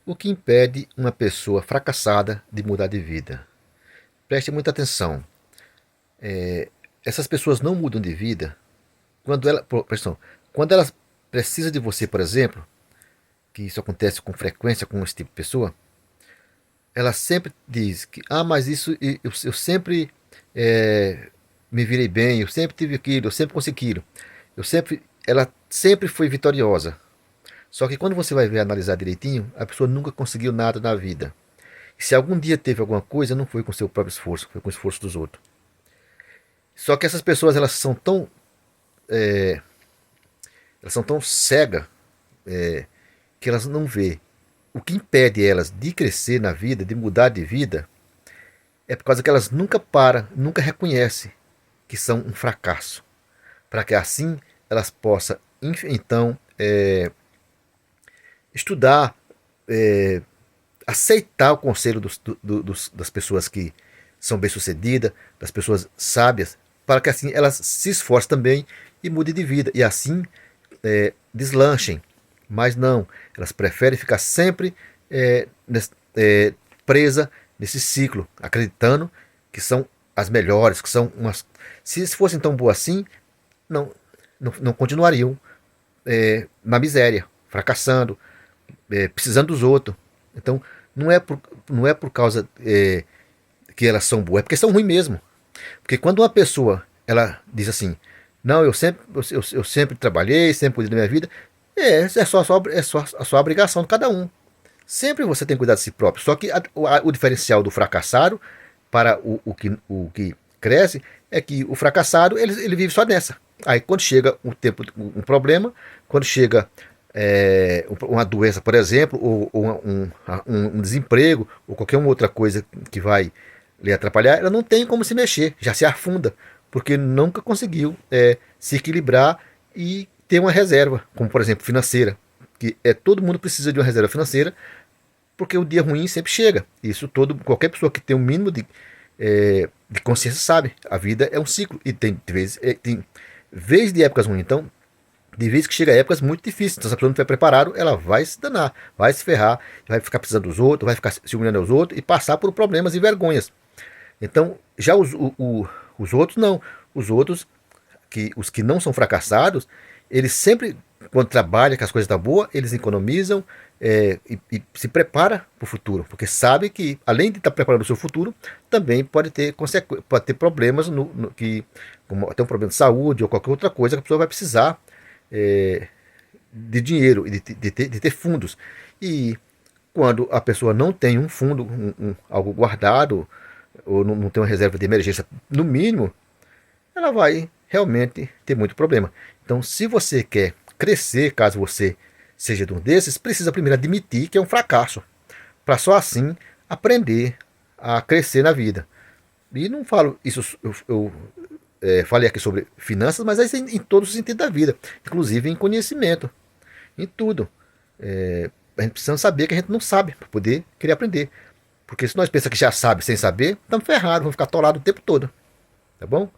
O que impede uma pessoa fracassada de mudar de vida? Preste muita atenção. Essas pessoas não mudam de vida presta atenção, quando elas precisam de você, por exemplo, que isso acontece com frequência com esse tipo de pessoa, ela sempre diz que, mas isso eu sempre me virei bem, eu sempre tive aquilo, eu sempre consegui aquilo, ela sempre foi vitoriosa. Só que quando você vai ver analisar direitinho, a pessoa nunca conseguiu nada na vida. E se algum dia teve alguma coisa, não foi com seu próprio esforço, foi com o esforço dos outros. Só que essas pessoas elas são tão cegas que elas não vê. O que impede elas de crescer na vida, de mudar de vida, é por causa que elas nunca param, nunca reconhecem que são um fracasso. Para que assim elas possam, então, estudar, aceitar o conselho das pessoas que são bem-sucedidas, das pessoas sábias, para que assim elas se esforcem também e mudem de vida. E assim deslanchem. Mas não, elas preferem ficar sempre presa nesse ciclo, acreditando que são as melhores, que são umas. Se fossem tão boas assim, não, não continuariam na miséria, fracassando, precisando dos outros. Então, não é por causa que elas são boas, é porque são ruins mesmo. Porque quando uma pessoa ela diz assim, não, eu sempre trabalhei, sempre cuidei da minha vida, é só a sua obrigação de cada um. Sempre você tem que cuidar de si próprio. Só que o diferencial do fracassado para o que cresce é que o fracassado ele vive só nessa. Aí quando chega um problema, quando chega uma doença, por exemplo, ou um desemprego, ou qualquer uma outra coisa que vai lhe atrapalhar, ela não tem como se mexer, já se afunda, porque nunca conseguiu se equilibrar e ter uma reserva, como por exemplo financeira, que todo mundo precisa de uma reserva financeira, porque o dia ruim sempre chega. Isso qualquer pessoa que tem um mínimo de consciência sabe. A vida é um ciclo e tem vez de épocas ruins. Então, de vez que chega épocas muito difíceis. Então, se a pessoa não estiver preparada, ela vai se danar, vai se ferrar, vai ficar precisando dos outros, vai ficar se humilhando aos outros e passar por problemas e vergonhas. Então, já os outros não. Os outros, os que não são fracassados, eles sempre, quando trabalham, que as coisas estão boas, eles economizam e se preparam para o futuro. Porque sabe que, além de estar preparando o seu futuro, também pode ter problemas como até um problema de saúde ou qualquer outra coisa que a pessoa vai precisar de dinheiro e de ter fundos. E quando a pessoa não tem um fundo, algo guardado, ou não tem uma reserva de emergência, no mínimo, ela vai realmente ter muito problema. Então, se você quer crescer, caso você seja de um desses, precisa primeiro admitir que é um fracasso, para só assim aprender a crescer na vida. E não falo isso, falei aqui sobre finanças, mas é em todos os sentidos da vida, inclusive em conhecimento, em tudo. A gente precisa saber que a gente não sabe para poder querer aprender. Porque se nós pensamos que já sabe sem saber, estamos ferrados, vamos ficar atolados o tempo todo. Tá bom?